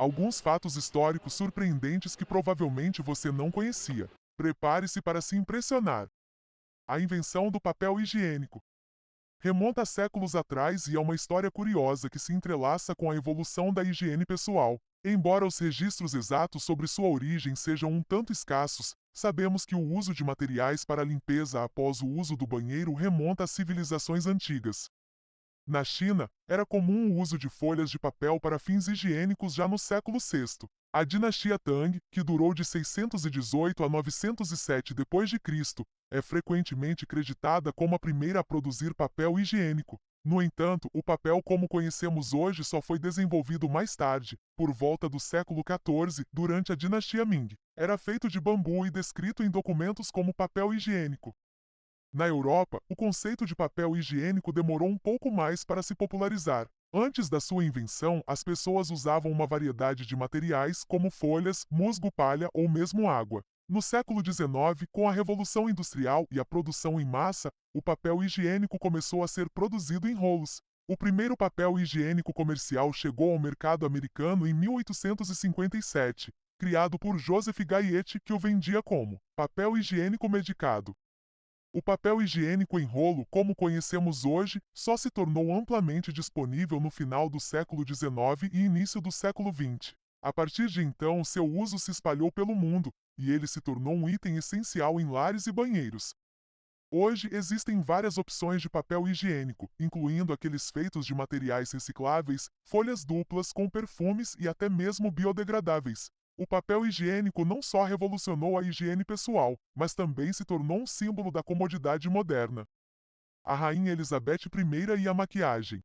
Alguns fatos históricos surpreendentes que provavelmente você não conhecia. Prepare-se para se impressionar. A invenção do papel higiênico. Remonta a séculos atrás e é uma história curiosa que se entrelaça com a evolução da higiene pessoal. Embora os registros exatos sobre sua origem sejam um tanto escassos, sabemos que o uso de materiais para limpeza após o uso do banheiro remonta a civilizações antigas. Na China, era comum o uso de folhas de papel para fins higiênicos já no século VI. A dinastia Tang, que durou de 618 a 907 d.C., é frequentemente creditada como a primeira a produzir papel higiênico. No entanto, o papel como conhecemos hoje só foi desenvolvido mais tarde, por volta do século XIV, durante a dinastia Ming. Era feito de bambu e descrito em documentos como papel higiênico. Na Europa, o conceito de papel higiênico demorou um pouco mais para se popularizar. Antes da sua invenção, as pessoas usavam uma variedade de materiais como folhas, musgo palha ou mesmo água. No século XIX, com a Revolução Industrial e a produção em massa, o papel higiênico começou a ser produzido em rolos. O primeiro papel higiênico comercial chegou ao mercado americano em 1857, criado por Joseph Gayet, que o vendia como papel higiênico medicado. O papel higiênico em rolo, como conhecemos hoje, só se tornou amplamente disponível no final do século XIX e início do século XX. A partir de então, seu uso se espalhou pelo mundo, e ele se tornou um item essencial em lares e banheiros. Hoje existem várias opções de papel higiênico, incluindo aqueles feitos de materiais recicláveis, folhas duplas com perfumes e até mesmo biodegradáveis. O papel higiênico não só revolucionou a higiene pessoal, mas também se tornou um símbolo da comodidade moderna. A Rainha Elizabeth I e a maquiagem.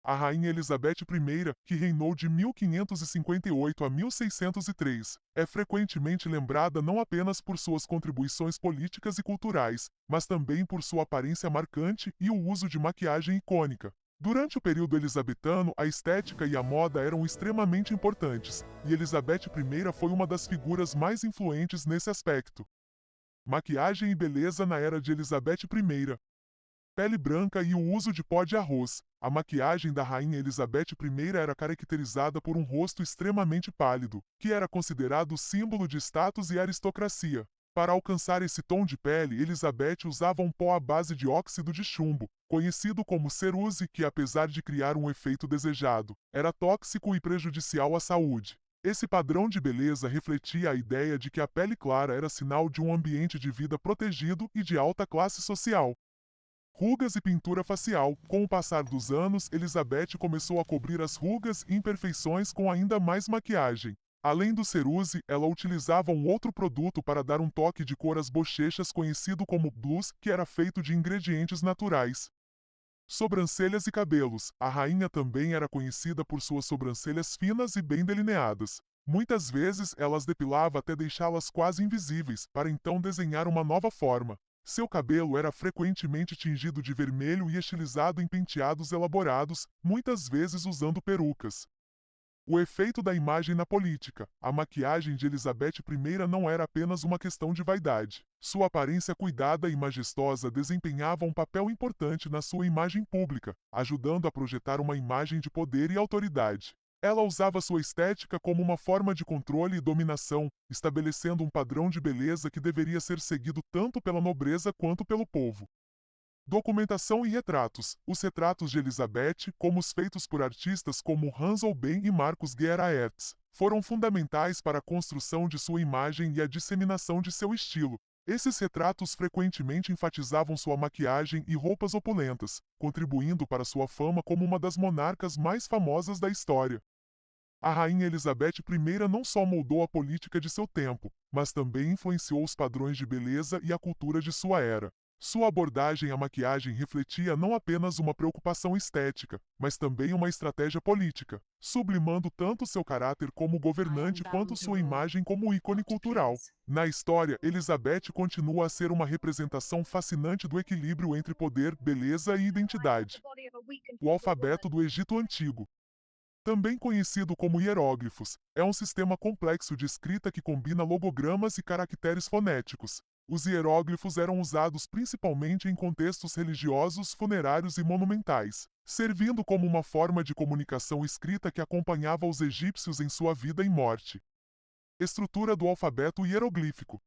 A Rainha Elizabeth I, que reinou de 1558 a 1603, é frequentemente lembrada não apenas por suas contribuições políticas e culturais, mas também por sua aparência marcante e o uso de maquiagem icônica. Durante o período elisabetano, a estética e a moda eram extremamente importantes, e Elizabeth I foi uma das figuras mais influentes nesse aspecto. Maquiagem e beleza na era de Elizabeth I. Pele branca e o uso de pó de arroz. A maquiagem da rainha Elizabeth I era caracterizada por um rosto extremamente pálido, que era considerado símbolo de status e aristocracia. Para alcançar esse tom de pele, Elizabeth usava um pó à base de óxido de chumbo, conhecido como ceruse, que apesar de criar um efeito desejado, era tóxico e prejudicial à saúde. Esse padrão de beleza refletia a ideia de que a pele clara era sinal de um ambiente de vida protegido e de alta classe social. Rugas e pintura facial. Com o passar dos anos, Elizabeth começou a cobrir as rugas e imperfeições com ainda mais maquiagem. Além do ceruse, ela utilizava um outro produto para dar um toque de cor às bochechas conhecido como blush, que era feito de ingredientes naturais. Sobrancelhas e cabelos. A rainha também era conhecida por suas sobrancelhas finas e bem delineadas. Muitas vezes elas depilava até deixá-las quase invisíveis, para então desenhar uma nova forma. Seu cabelo era frequentemente tingido de vermelho e estilizado em penteados elaborados, muitas vezes usando perucas. O efeito da imagem na política. A maquiagem de Elizabeth I não era apenas uma questão de vaidade. Sua aparência cuidada e majestosa desempenhava um papel importante na sua imagem pública, ajudando a projetar uma imagem de poder e autoridade. Ela usava sua estética como uma forma de controle e dominação, estabelecendo um padrão de beleza que deveria ser seguido tanto pela nobreza quanto pelo povo. Documentação e retratos. Os retratos de Elizabeth, como os feitos por artistas como Hans Holbein e Marcus Geeraerts, foram fundamentais para a construção de sua imagem e a disseminação de seu estilo. Esses retratos frequentemente enfatizavam sua maquiagem e roupas opulentas, contribuindo para sua fama como uma das monarcas mais famosas da história. A rainha Elizabeth I não só moldou a política de seu tempo, mas também influenciou os padrões de beleza e a cultura de sua era. Sua abordagem à maquiagem refletia não apenas uma preocupação estética, mas também uma estratégia política, sublimando tanto seu caráter como governante quanto sua imagem como ícone cultural. Na história, Elizabeth continua a ser uma representação fascinante do equilíbrio entre poder, beleza e identidade. O alfabeto do Egito Antigo. Também conhecido como hieróglifos, é um sistema complexo de escrita que combina logogramas e caracteres fonéticos. Os hieróglifos eram usados principalmente em contextos religiosos, funerários e monumentais. servindo como uma forma de comunicação escrita que acompanhava os egípcios em sua vida e morte. Estrutura do alfabeto hieroglífico.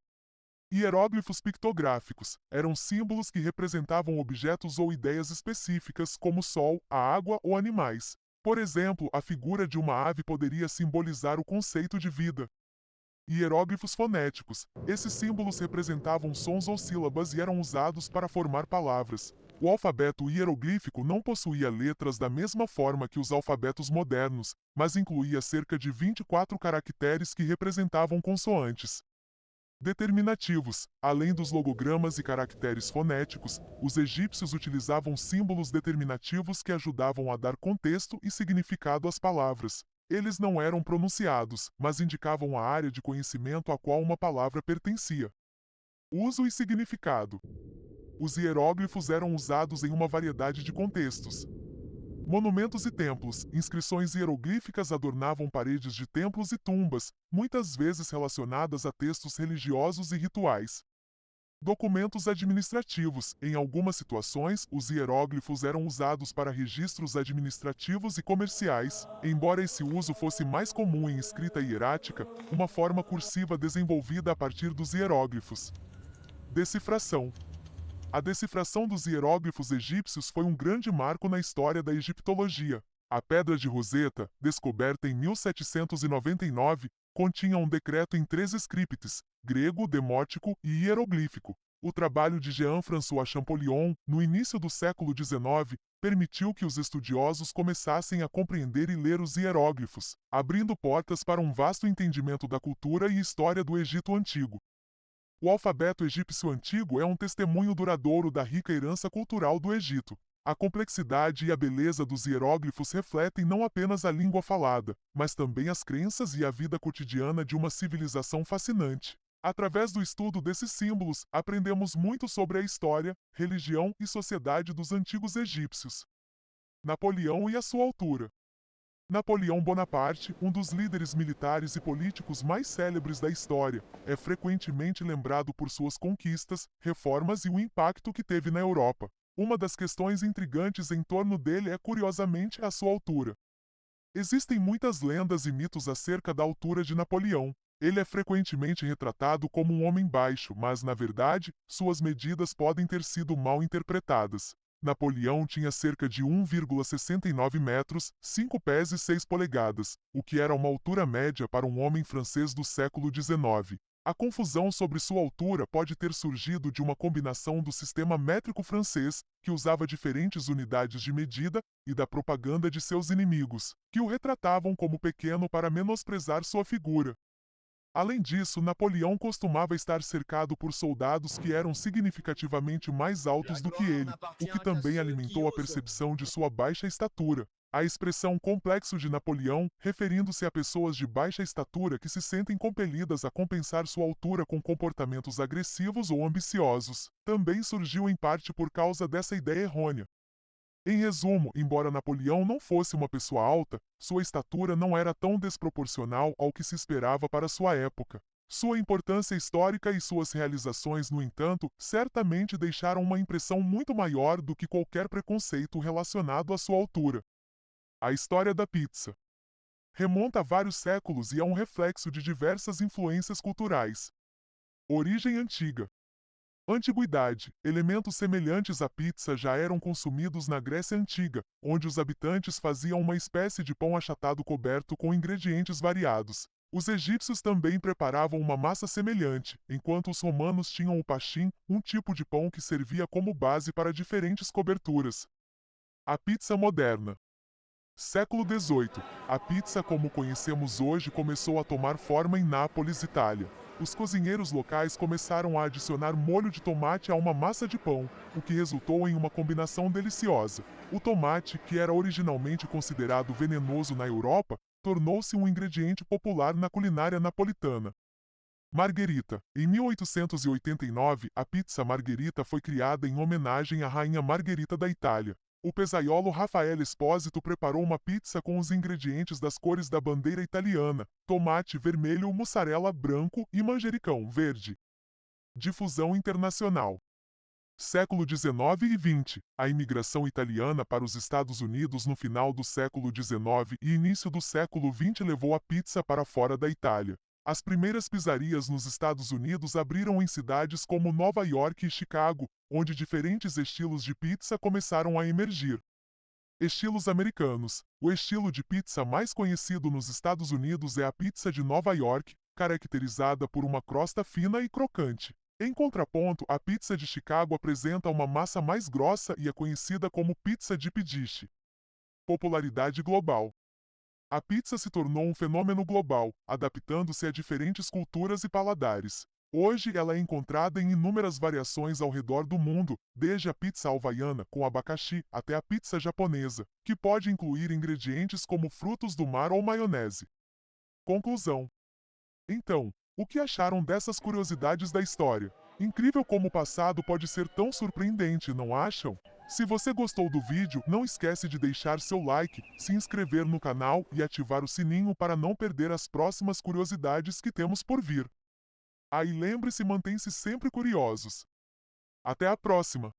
Hieróglifos pictográficos eram símbolos que representavam objetos ou ideias específicas, como o sol, a água ou animais. Por exemplo, a figura de uma ave poderia simbolizar o conceito de vida. Hieróglifos fonéticos. Esses símbolos representavam sons ou sílabas e eram usados para formar palavras. O alfabeto hieroglífico não possuía letras da mesma forma que os alfabetos modernos, mas incluía cerca de 24 caracteres que representavam consoantes. Determinativos. Além dos logogramas e caracteres fonéticos, os egípcios utilizavam símbolos determinativos que ajudavam a dar contexto e significado às palavras. Eles não eram pronunciados, mas indicavam a área de conhecimento a qual uma palavra pertencia. Uso e significado. Os hieróglifos eram usados em uma variedade de contextos. Monumentos e templos, inscrições hieroglíficas adornavam paredes de templos e tumbas, muitas vezes relacionadas a textos religiosos e rituais. Documentos administrativos. Em algumas situações, os hieróglifos eram usados para registros administrativos e comerciais. Embora esse uso fosse mais comum em escrita hierática, uma forma cursiva desenvolvida a partir dos hieróglifos. Decifração. A decifração dos hieróglifos egípcios foi um grande marco na história da egiptologia. A Pedra de Roseta, descoberta em 1799, continha um decreto em 3 scripts, grego, demótico e hieroglífico. O trabalho de Jean-François Champollion, no início do século XIX, permitiu que os estudiosos começassem a compreender e ler os hieróglifos, abrindo portas para um vasto entendimento da cultura e história do Egito Antigo. O alfabeto egípcio antigo é um testemunho duradouro da rica herança cultural do Egito. A complexidade e a beleza dos hieróglifos refletem não apenas a língua falada, mas também as crenças e a vida cotidiana de uma civilização fascinante. Através do estudo desses símbolos, aprendemos muito sobre a história, religião e sociedade dos antigos egípcios. Napoleão e a sua altura. Napoleão Bonaparte, um dos líderes militares e políticos mais célebres da história, é frequentemente lembrado por suas conquistas, reformas e o impacto que teve na Europa. Uma das questões intrigantes em torno dele é, curiosamente, a sua altura. Existem muitas lendas e mitos acerca da altura de Napoleão. Ele é frequentemente retratado como um homem baixo, mas, na verdade, suas medidas podem ter sido mal interpretadas. Napoleão tinha cerca de 1,69 metros, 5 pés e 6 polegadas, o que era uma altura média para um homem francês do século XIX. A confusão sobre sua altura pode ter surgido de uma combinação do sistema métrico francês, que usava diferentes unidades de medida, e da propaganda de seus inimigos, que o retratavam como pequeno para menosprezar sua figura. Além disso, Napoleão costumava estar cercado por soldados que eram significativamente mais altos do que ele, o que também alimentou a percepção de sua baixa estatura. A expressão complexo de Napoleão, referindo-se a pessoas de baixa estatura que se sentem compelidas a compensar sua altura com comportamentos agressivos ou ambiciosos, também surgiu em parte por causa dessa ideia errônea. Em resumo, embora Napoleão não fosse uma pessoa alta, sua estatura não era tão desproporcional ao que se esperava para sua época. Sua importância histórica e suas realizações, no entanto, certamente deixaram uma impressão muito maior do que qualquer preconceito relacionado à sua altura. A história da pizza remonta a vários séculos e é um reflexo de diversas influências culturais. Origem antiga. Antiguidade. Elementos semelhantes à pizza já eram consumidos na Grécia Antiga, onde os habitantes faziam uma espécie de pão achatado coberto com ingredientes variados. Os egípcios também preparavam uma massa semelhante, enquanto os romanos tinham o pachim, um tipo de pão que servia como base para diferentes coberturas. A pizza moderna. Século XVIII. A pizza como conhecemos hoje começou a tomar forma em Nápoles, Itália. Os cozinheiros locais começaram a adicionar molho de tomate a uma massa de pão, o que resultou em uma combinação deliciosa. O tomate, que era originalmente considerado venenoso na Europa, tornou-se um ingrediente popular na culinária napolitana. Margherita. Em 1889, a pizza Margherita foi criada em homenagem à rainha Margherita da Itália. O pesaiolo Rafael Espósito preparou uma pizza com os ingredientes das cores da bandeira italiana: tomate vermelho, mussarela branco e manjericão verde. Difusão internacional. Século XIX e XX. A imigração italiana para os Estados Unidos no final do século XIX e início do século XX levou a pizza para fora da Itália. As primeiras pizzarias nos Estados Unidos abriram em cidades como Nova York e Chicago, onde diferentes estilos de pizza começaram a emergir. Estilos americanos. O estilo de pizza mais conhecido nos Estados Unidos é a pizza de Nova York, caracterizada por uma crosta fina e crocante. Em contraponto, a pizza de Chicago apresenta uma massa mais grossa e é conhecida como pizza deep dish. Popularidade global. A pizza se tornou um fenômeno global, adaptando-se a diferentes culturas e paladares. Hoje ela é encontrada em inúmeras variações ao redor do mundo, desde a pizza havaiana com abacaxi até a pizza japonesa, que pode incluir ingredientes como frutos do mar ou maionese. Conclusão. Então, o que acharam dessas curiosidades da história? Incrível como o passado pode ser tão surpreendente, não acham? Se você gostou do vídeo, não esquece de deixar seu like, se inscrever no canal e ativar o sininho para não perder as próximas curiosidades que temos por vir. Ah, e lembre-se, mantém-se sempre curiosos. Até a próxima!